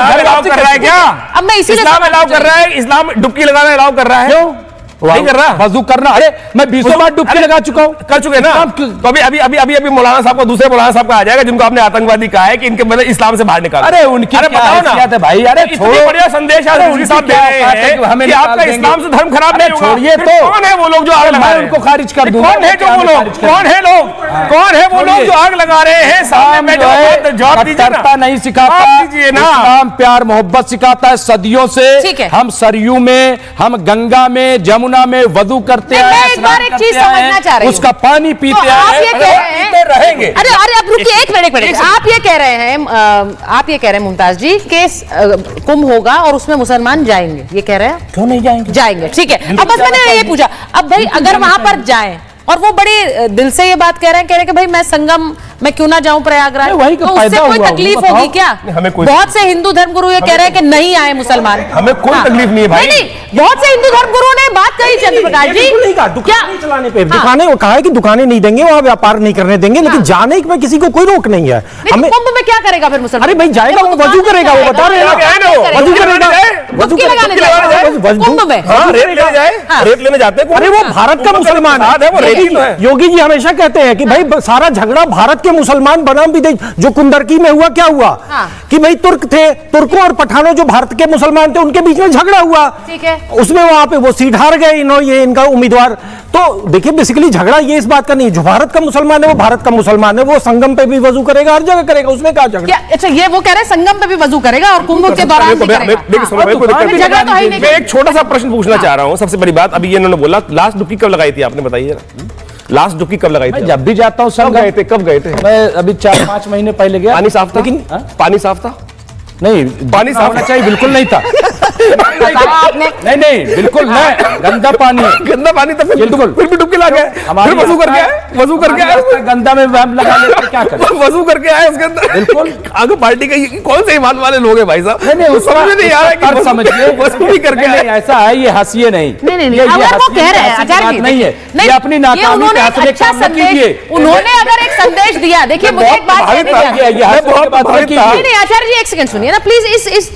घर वापसी कर रहा है क्या? अब मैं इसीलिए इस्लाम अलाउ कर रहा है, इस्लाम डुबकी लगाना अलाउ कर रहा है, क्यों नहीं कर रहा? वजू करना, अरे मैं 20 बार डुबकी लगा चुका हूं, कर चुके ना। तो अभी मौलाना साहब को, दूसरे मौलाना साहब का आ जाएगा जिनको आपने आतंकवादी कहा है कि इनके मतलब इस्लाम से बाहर निकालो। अरे उनकी क्या हैसियत है भाई? अरे इतनी बढ़िया संदेश आज मोदी साहब दे रहे हैं हमें कि आपका इस्लाम से धर्म खराब नहीं होगा। छोड़िए तो, कौन है वो लोग जो आग लगा रहे हैं? उनको खारिज कर दूंगा। कौन है जो वो लोग? कौन है लोग? कौन है वो लोग जो आग लगा रहे हैं? सामने जवाब दीजिए ना। नहीं सिखाता इस्लाम, प्यार मोहब्बत सिखाता है सदियों से। हम सरयू में, हम गंगा में, जमुना में वजू करते हैं, मैं एक बार एक चीज समझना चाह रही हूं, उसका पानी पीते हैं, आप ये कह रहे हैं, रहेंगे। अरे अब रुकिए एक मिनट, आप ये कह रहे हैं मुमताज जी कि कुंभ होगा और उसमें मुसलमान जाएंगे, ये कह रहे हैं? क्यों नहीं जाएंगे? जाएंगे, ठीक है। अब बस मैंने ये पूछा, अब भाई अगर वहां पर जाएं और वो बड़े दिल से ये बात कह रहे हैं कि भाई मैं संगम में क्यों ना जाऊं प्रयागराज, तो उससे कोई तकलीफ होगी क्या? बहुत से हिंदू धर्मगुरु ये कह रहे हैं कि नहीं आए मुसलमान, हमें कोई तकलीफ नहीं है भाई। नहीं, बहुत से हिंदू धर्मगुरुओं ने बात कही चंद्रप्रकाश जी, दुकानें चलाने पे, दुकानें, वो कहा है कि दुकानें नहीं देंगे, वहां व्यापार नहीं करने देंगे, लेकिन जाने में किसी को कोई रोक नहीं है। हमें कुंभ में क्या करेगा फिर मुसलमान? अरे भाई जाएगा, वो वजू करेगा, वो बता रहे हैं, वजू करेगा, वजू लगाने जाएगा कुंभ में, रेत लेने जाते हैं। अरे वो भारत का मुसलमान है। योगी जी हमेशा कहते हैं कि भाई सारा झगड़ा भारत के मुसलमान बनाम विदेश, जो कुंदरकी में हुआ क्या हुआ कि भाई तुर्क थे, तुर्कों और पठानों जो भारत के मुसलमान थे उनके बीच में झगड़ा हुआ, ठीक है, उसमें वहां पे वो सीट हार गए, ये इनका उम्मीदवार। तो देखिए बेसिकली झगड़ा ये इस बात का नहीं, जो भारत का मुसलमान है वो भारत का मुसलमान है, वो संगम पे भी वजू करेगा, हर जगह करेगा, उसमें क्या झगड़ा? अच्छा, ये वो कह रहे हैं संगम पे भी वजू करेगा और कुंभ के दौरान भी करेगा। मैं एक छोटा सा प्रश्न पूछना चाह रहा हूं। सबसे बड़ी बात, अभी ये इन्होंने बोला लास्ट डुबकी कब लगाई थी आपने, बताइए लास्ट डुबकी कब लगाई थी? जब भी जाता हूँ संगम। कब गए थे? मैं अभी 4-5 महीने पहले गया। पानी साफ था? लेकिन पानी साफ था? नहीं, पानी साफ होना चाहिए, बिल्कुल नहीं था। नहीं बिल्कुल नहीं, गंदा पानी है। गंदा पानी तो फिर भी डुबकी लगा है, फिर वजू करके आए, वजू करके आए, गंदा में लगा लेते क्या करें? वजू करके आए उसके अंदर। बिल्कुल आगे पार्टी का कौन से ईमान वाले लोग हैं भाई साहब? नहीं समझ नहीं आ रहा है कि समझिए वजू भी करके आए। ऐसा है, ये हंसिए नहीं, अगर वो कह रहे हैं आचार्य जी नहीं है, ये अपनी नाकामी पे हंसने का काम न कीजिए। उन्होंने अगर एक संदेश दिया, देखिए मुझे एक बात नहीं, आचार्य जी एक सेकंड सुनिए ना प्लीज,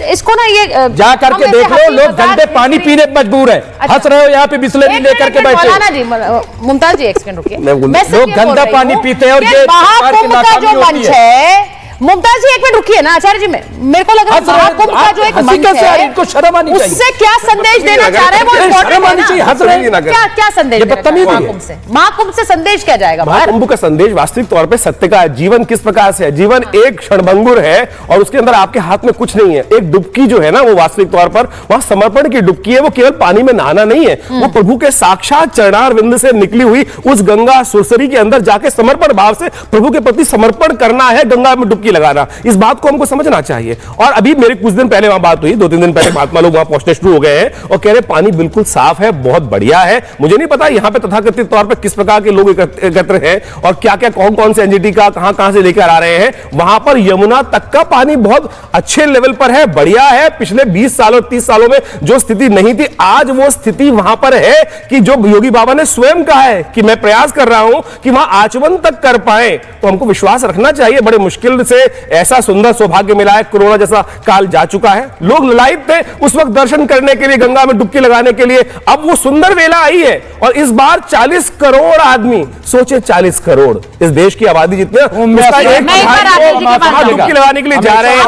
इसको ना ये जा करके देख लो, लोग गंदे पानी पीने पे मजबूर है। हंस रहे हो यहाँ पे बिस्लेरी लेकर के बैठे। मौलाना जी, मुमताज जी एक सेकंड रुकिए, लोग गंदा पानी पीते हैं और ये महाकुंभ का जो मंच है, मुमताज जी एक मिनट रुकिए ना आचार्य जी, मेरे को लग रहा है महाकुंभ का जो एक मंच है, इनको शर्म आनी चाहिए। उससे क्या संदेश देना चाह रहे हैं वो इम्पोर्टेंट है ना। क्या संदेश महाकुंभ से संदेश क्या जाएगा? महाकुंभ का संदेश वास्तविक तौर पे सत्य का है। जीवन किस प्रकार से है? जीवन एक क्षणभंगुर है और उसके अंदर आपके हाथ में कुछ नहीं है। एक डुबकी जो है ना, वो वास्तविक तौर पर वहां समर्पण की डुबकी है। वो केवल पानी में नहाना नहीं है, वो प्रभु के साक्षात चरणारविंद से निकली हुई उस गंगा सुरसरी के अंदर जाके समर्पण भाव से प्रभु के प्रति समर्पण करना है, गंगा में डुबकी लगाना। इस बात को हमको समझना चाहिए। और अभी मेरे कुछ दिन पहले वहां बात हुई, 2-3 दिन पहले महात्मा लोग वहां पहुंचने शुरू हो गए हैं और कह रहे पानी बिल्कुल साफ है, बहुत बढ़िया है। मुझे नहीं पता यहां पे तथाकथित तौर पे किस प्रकार के लोग एकत्र हैं और क्या क्या कौन से एनजीटी का कहां से लेकर आ रहे हैं। वहां पर यमुना तक का पानी बहुत अच्छे लेवल पर है, बढ़िया है। पिछले 20 सालों 30 सालों में जो स्थिति नहीं थी, आज वो स्थिति वहां पर है कि जो योगी बाबा ने स्वयं कहा है कि मैं प्रयास कर रहा हूं कि वहां आचमन तक कर पाए। तो हमको विश्वास रखना चाहिए। बड़े मुश्किल से से ऐसा सुंदर सौभाग्य मिला है, कोरोना जैसा काल जा चुका है, लोग लालायित थे उस वक्त दर्शन करने के लिए, गंगा में डुबकी लगाने के लिए। अब वो सुंदर वेला आई है और इस बार 40 करोड़ आदमी, सोचे 40 करोड़ इस देश की आबादी जितने डुबकी लगाने के लिए जा रहे हैं।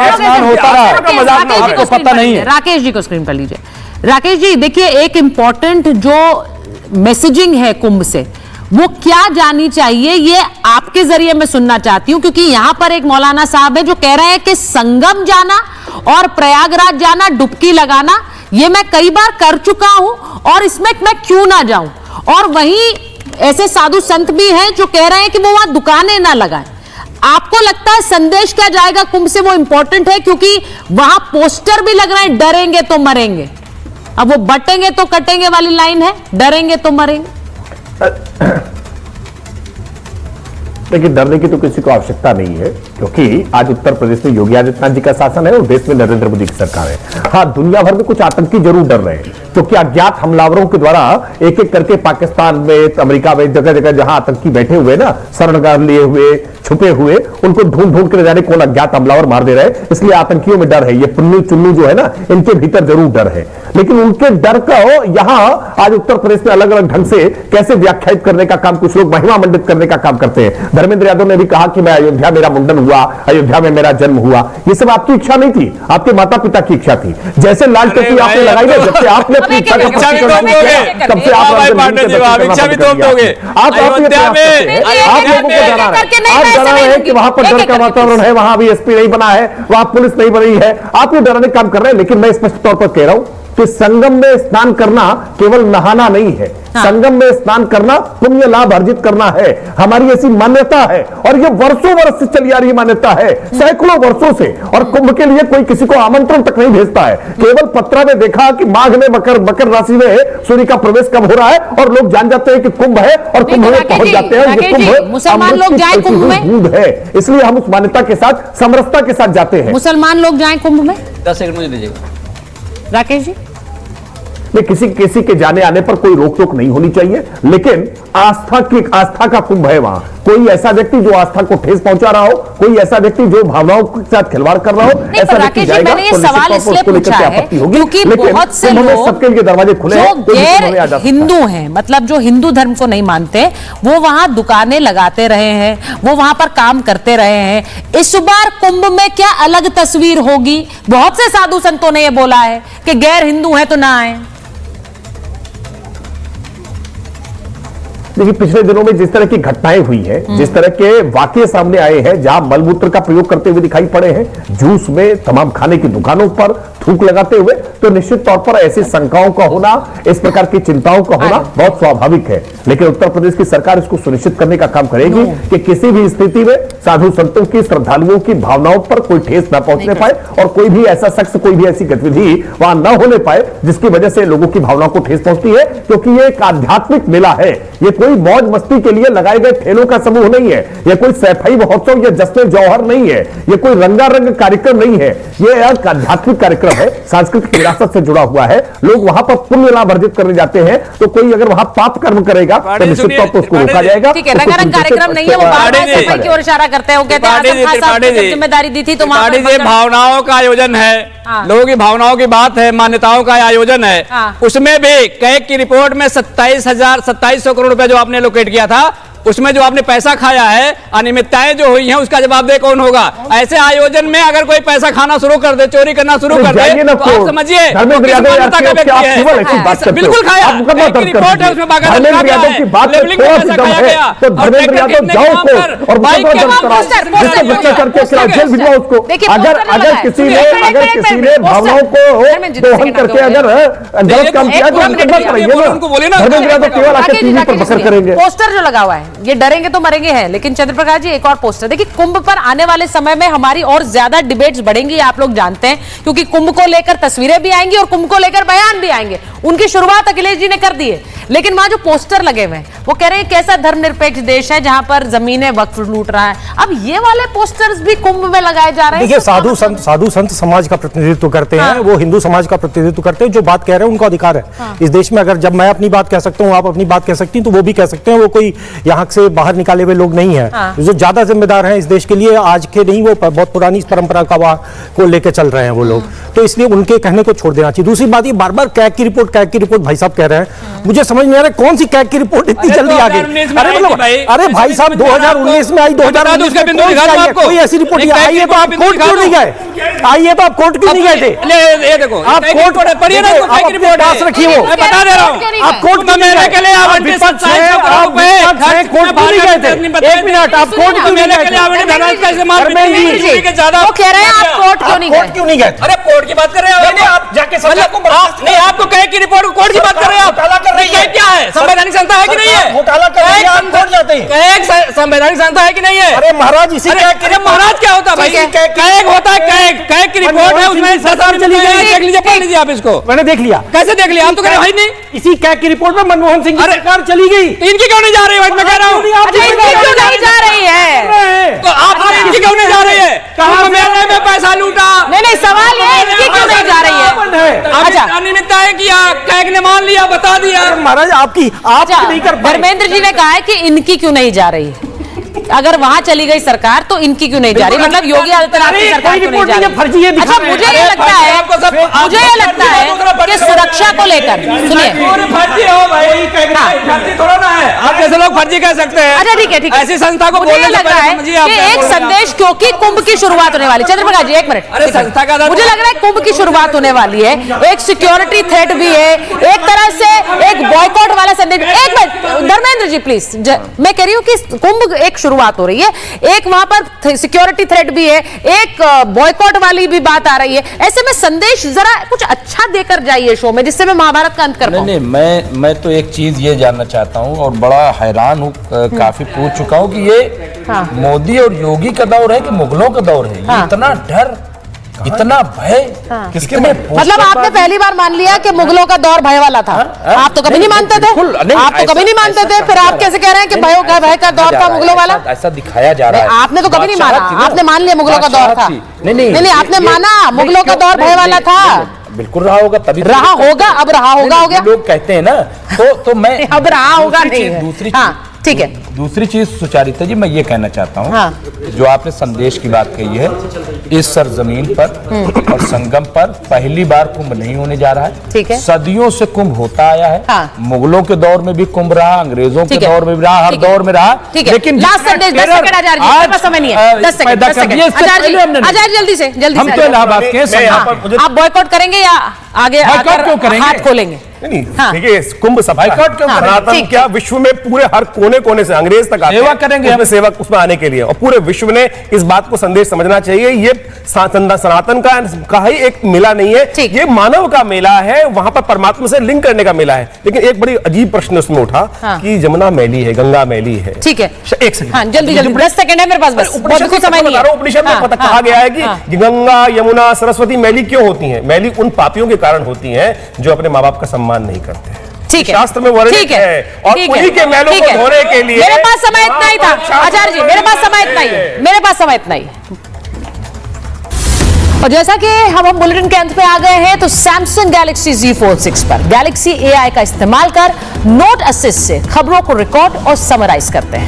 आपको पता नहीं है। राकेश जी को स्क्रीन पर लीजिए। राकेश जी देखिए, एक इंपॉर्टेंट जो मैसेजिंग है कुंभ से, वो क्या जानी चाहिए, ये आपके जरिए मैं सुनना चाहती हूं, क्योंकि यहां पर एक मौलाना साहब है जो कह रहे हैं कि संगम जाना और प्रयागराज जाना, डुबकी लगाना, ये मैं कई बार कर चुका हूं और इसमें मैं क्यों ना जाऊं। और वहीं ऐसे साधु संत भी हैं जो कह रहे हैं कि वो वहां दुकानें ना लगाएं। आपको लगता है संदेश क्या जाएगा कुंभ से, वो इंपॉर्टेंट है, क्योंकि वहां पोस्टर भी लग रहे हैं, डरेंगे तो मरेंगे। अब वो बटेंगे तो कटेंगे वाली लाइन है, डरेंगे तो मरेंगे। लेकिन डरने की तो किसी को आवश्यकता नहीं है, क्योंकि आज उत्तर प्रदेश में योगी आदित्यनाथ जी का शासन है और देश में नरेंद्र मोदी की सरकार है। हाँ, दुनिया भर में कुछ आतंकी जरूर डर रहे हैं, क्योंकि अज्ञात हमलावरों के द्वारा एक एक करके पाकिस्तान में, अमेरिका में, जगह जगह जहां आतंकी बैठे हुए ना, शरणगार लिए हुए, छुपे हुए, उनको ढूंढ ढूंढ कर जाने कौन अज्ञात हमलावर मार दे रहे हैं। इसलिए आतंकियों में डर है। ये पुन्नू चुन्नू जो है ना, इनके भीतर जरूर डर है, लेकिन उनके डर को यहां आज उत्तर प्रदेश में अलग अलग ढंग से कैसे व्याख्यायित करने का काम, कुछ लोग महिमा मंडित करने का काम करते हैं। धर्मेंद्र यादव ने भी कहा कि मैं अयोध्या, मेरा मुंडन हुआ, अयोध्या में मेरा जन्म हुआ। ये सब आपकी इच्छा नहीं थी, आपके माता पिता की इच्छा थी। जैसे लाल टोपी आपने लगाई ना, जब से आपने अपनी इच्छा का इच्छा भी तोप दोगे, तब से आप इच्छा भी तोप दोगे। आप लोगों को डरा रहे हैं कि वहां पर डर का वातावरण है, वहां भी एसपी नहीं बना है, वहां पुलिस नहीं बनी है, आप ये डराने काम कर रहे हैं। लेकिन मैं स्पष्ट तौर पर कह रहा हूं कि संगम में स्नान करना केवल नहाना नहीं है। संगम में स्नान करना पुण्य लाभ अर्जित करना है, हमारी ऐसी मान्यता है और ये वर्षों वर्ष से चली आ रही मान्यता है, सैकड़ों वर्षों से। और कुंभ के लिए कोई किसी को आमंत्रण तक नहीं भेजता है, केवल पत्रा में देखा कि माघ में मकर राशि में सूर्य का प्रवेश कब हो रहा है और लोग जान जाते हैं कि कुंभ है और कुंभ में पहुंच जाते हैं। मुसलमान लोग जाएं कुंभ में है, इसलिए हम उस मान्यता के साथ, समरसता के साथ जाते हैं। मुसलमान लोग जाएं कुंभ में? 10 सेकंड मुझे दीजिएगा राकेश जी। में किसी के जाने आने पर कोई रोक टोक नहीं होनी चाहिए, लेकिन आस्था का कुंभ है। वहां कोई ऐसा व्यक्ति जो आस्था को ठेस पहुंचा रहा हो, कोई ऐसा व्यक्ति जो भावनाओं के साथ खिलवाड़ कर रहा हो, ऐसा व्यक्ति जाएगा तो सवाल इसलिए पूछा है क्योंकि बहुत से लोग सबके लिए दरवाजे खुले हैं, जो गैर हिंदू हैं, मतलब जो हिंदू धर्म को नहीं मानते, वो वहां दुकानें लगाते रहे हैं, वो वहां पर काम करते रहे हैं। इस बार कुंभ में क्या अलग तस्वीर होगी? बहुत से साधु संतों ने यह बोला है कि गैर हिंदू है तो ना आए। देखिए, पिछले दिनों में जिस तरह की घटनाएं हुई है, जिस तरह के वाकये सामने आए हैं, जहां मलमूत्र का प्रयोग करते हुए दिखाई पड़े हैं, जूस में, तमाम खाने की दुकानों पर थूक लगाते हुए, तो निश्चित तौर पर ऐसी शंकाओं का होना, इस प्रकार की चिंताओं का होना बहुत स्वाभाविक है। लेकिन उत्तर प्रदेश की सरकार इसको सुनिश्चित करने का काम करेगी कि किसी भी स्थिति में साधु संतों की, श्रद्धालुओं की भावनाओं पर कोई ठेस न पहुंचने पाए और कोई भी ऐसा शख्स, कोई भी ऐसी गतिविधि वहां न होने पाए जिसकी वजह से लोगों की भावनाओं को ठेस पहुंचती है। क्योंकि ये एक आध्यात्मिक मेला है, ये कोई मौज मस्ती के लिए लगाए गए ठेलों का समूह नहीं है, यह कोई सैफई महोत्सव या जश्न जौहर नहीं है, यह कोई रंगारंग कार्यक्रम नहीं है, यह एक आध्यात्मिक कार्यक्रम है, सांस्कृतिक विरासत से जुड़ा हुआ है। लोग वहां पर पुण्य लाभ अर्जित करने जाते हैं, तो कोई अगर वहां पाप कर्म करेगा तो निश्चित तौर पर उसको रोका जाएगा। ठीक है, रंगारंग कार्यक्रम नहीं है, वो सफाई की ओर इशारा करते हैं, वो कहते हैं जिम्मेदारी दी थी तो भावनाओं का आयोजन है, लोगों की भावनाओं की बात है, मान्यताओं का आयोजन है। उसमें भी कैग की रिपोर्ट में 27,000 करोड़ रुपए जो आपने एलोकेट किया था, उसमें जो आपने पैसा खाया है, अनियमितताएं जो हुई हैं, उसका जवाबदेह कौन होगा? ऐसे आयोजन में अगर कोई पैसा खाना शुरू कर दे, चोरी करना शुरू कर दे, तो आप समझिए बिल्कुल खाया। रिपोर्ट है, उसमें बाकायदा लिखा है लेवलिंग में पैसा खाया गया और अगर किसी ने भावनाओं को दोहन करके अगर गलत काम किया तो उनको बोलिए ना, केवल आके टीवी पर बकर करेंगे। पोस्टर जो लगा हुआ है, ये डरेंगे तो मरेंगे है, लेकिन चंद्रप्रकाश जी एक और पोस्टर देखिए, कुंभ पर आने वाले समय में हमारी और ज्यादा डिबेट्स बढ़ेंगी, आप लोग जानते हैं, क्योंकि कुंभ को लेकर तस्वीरें भी आएंगी और कुंभ को लेकर बयान भी आएंगे। उनकी शुरुआत अखिलेश जी ने कर दी है, लेकिन वहां जो पोस्टर लगे हुए हैं वो कह रहे हैं कैसा धर्मनिरपेक्ष देश है जहां पर जमीनें वक्फ लूट रहा है। अब ये वाले पोस्टर्स भी कुंभ में लगाए जा रहे हैं। देखिए, साधु संत समाज का प्रतिनिधित्व करते हैं, वो हिंदू समाज का प्रतिनिधित्व करते हैं। जो बात कह रहे हैं उनका अधिकार है इस देश में। अगर जब मैं अपनी बात कह सकता हूँ, आप अपनी बात कह सकती हैं, तो वो भी कह सकते हैं। वो कोई यहाँ से बाहर निकाले हुए लोग नहीं है। जो ज्यादा जिम्मेदार हैं इस देश के लिए, आज के नहीं, वो बहुत पुरानी परंपरा को लेकर चल रहे हैं वो लोग। तो इसलिए उनके कहने को छोड़ देना चाहिए। दूसरी बात, ये बार बार कैग की रिपोर्ट भाई साहब कह रहे हैं, मुझे समझ नहीं आ रहा कौन सी कैग की रिपोर्ट इतनी जल्दी आ गई। अरे भाई साहब, 2019 में आई, 2019 में कोई ऐसी रिपोर्ट आई है तो आप कोर्ट क्यों नहीं गए? आइए तो आप कोर्ट क्यों नहीं गए थे? ये देखो, आप कोर्ट पढ़िए ना, पास रखिए वो। मैं बता दे रहा हूँ, आप कोर्ट क्यों नहीं गए? कोर्ट क्यों नहीं गए थे? एक मिनट, आप कोर्ट क्यों नहीं गए थे? वो कह रहे हैं आप कोर्ट क्यों नहीं गए? क्यों नहीं गए? अरे कोर्ट की बात कर रहे हैं आप, जाके नहीं, आपको कहे की रिपोर्ट कोर्ट की बात कर रहे हैं आप। घोटाला कर रही है, क्या है? संवैधानिक संस्था है कि नहीं है? घोटाला कर रही है, आप कोर्ट जाते हैं। संवैधानिक संस्था है कि नहीं है? अरे महाराज, इसी महाराज क्या होता है भाई? कैग होता है, कैग की रिपोर्ट है, उसमें सरकार चली गई। देख लीजिए, पढ़ लीजिए आप इसको। मैंने देख लिया। कैसे देख लिया? आप तो कह रहे नहीं, इसी कैग की रिपोर्ट में मनमोहन सिंह की सरकार चली गई। इनकी क्यों नहीं जा रही है? मैं कह रहा हूँ इनकी क्यों नहीं जा रही है? तो आप इनकी क्यों नहीं जा रही है? कहाँ मेले में पैसा लूटा? नहीं, सवाल ये है इनकी क्यों नहीं जा रही है? अच्छा, अनियमितताएं किया, कैग ने मान लिया, बता दिया। महाराज, आपकी आप नहीं कर पाए। धर्मेंद्र जी ने कहा है कि इनकी क्यों नहीं जा रही है? अगर वहां चली गई सरकार तो इनकी क्यों नहीं जा रही? मतलब योगी आदित्यनाथ की सरकार क्यों नहीं जा रही? अच्छा, मुझे ये लगता है कि सुरक्षा को लेकर, सुनिए, फर्जी हो भाई, फर्जी थोड़ा ना है। आप जैसे लोग फर्जी कह सकते हैं। अच्छा ठीक है, ऐसी संस्था को मुझे बोलने लग रहा है कि एक संदेश, क्योंकि कुंभ की शुरुआत होने वाली, चंद्रप्रकाश जी एक मिनट, अरे संस्था का मुझे लग रहा है कुंभ की शुरुआत होने वाली है, एक सिक्योरिटी थ्रेट भी है, एक तरह से एक बॉयकॉट वाला संदेश। एक मिनट धर्मेंद्र जी प्लीज, मैं कह रही हूँ कि कुंभ एक शुरुआत हो रही है, एक वहां पर सिक्योरिटी थ्रेट भी है, एक बॉयकॉट वाली भी बात आ रही है। ऐसे में संदेश जरा कुछ अच्छा देकर जाइए शो में, जिससे मैं महाभारत का अंत कर पाऊं। नहीं, मैं तो एक चीज ये जानना चाहता हूँ और बड़ा हैरान हूँ, काफी पूछ चुका हूँ कि ये मोदी और योगी का दौर है कि मुगलों का दौर है? ये इतना डर, इतना भय किसके में? मतलब आपने पहली बार मान लिया कि मुगलों का दौर भय वाला था? आप तो कभी नहीं मानते थे, आप तो कभी नहीं मानते थे, फिर आप कैसे कह रहे हैं कि भय का दौर था मुगलों वाला? ऐसा दिखाया जा रहा है। आपने तो कभी नहीं माना, आपने मान लिया मुगलों का दौर था। नहीं, आपने माना मुगलों का दौर भय वाला था। बिल्कुल रहा होगा, तभी रहा होगा, अब रहा होगा हो गया, लोग कहते हैं ना। तो मैं अब रहा होगा नहीं, दूसरी ठीक है, दूसरी चीज सुचारिता जी, मैं ये कहना चाहता हूँ, जो आपने संदेश की बात कही है, इस सरजमीन पर और संगम पर पहली बार कुंभ नहीं होने जा रहा है। ठीक है, सदियों से कुंभ होता आया है। मुगलों के दौर में भी कुंभ रहा, अंग्रेजों के दौर में भी रहा, हर दौर में रहा। लेकिन लास्ट संदेश 10 सेकंड आचार्य, समय नहीं है, 10 सेकंड आचार्य, जल्दी से हम तो इलाहाबाद के, आप बॉयकॉट करेंगे या आगे हाथ खोलेंगे? नहीं, देखिए, कुंभ सभा सनातन क्या विश्व में पूरे हर कोने कोने से अंग्रेज तक सेवा करेंगे, उसमें सेवा उसमें आने के लिए, और पूरे विश्व ने इस बात को संदेश समझना चाहिए। ये सनातन का ही एक मेला नहीं है, ये मानव का मेला है, वहां पर परमात्मा से लिंक करने का मेला है। लेकिन एक बड़ी अजीब प्रश्न उसमें उठा कि जमुना मैली है, गंगा मैली है। ठीक है, एक सेकंड, जल्दी 10 सेकंड है मेरे पास, बस बहुत समय नहीं है। उपनिषद में पता कहा गया है कि गंगा, यमुना, सरस्वती मैली क्यों होती है? मैली उन पापियों के कारण होती है जो अपने माँ बाप का सम्मान नहीं करते हैं। ठीक है, शास्त्र में वर्णित है, और उन्हीं के मैलों को धोने के लिए मेरे पास समय इतना ही था आचार्य जी, मेरे पास समय इतना ही है, मेरे पास समय इतना ही। और जैसा कि हम बुलेटिन के अंत पे आ गए हैं, तो सैमसंग गैलेक्सी Z Fold 6 पर गैलेक्सी AI का इस्तेमाल कर नोट असिस्ट से खबरों को रिकॉर्ड और समराइज करते हैं।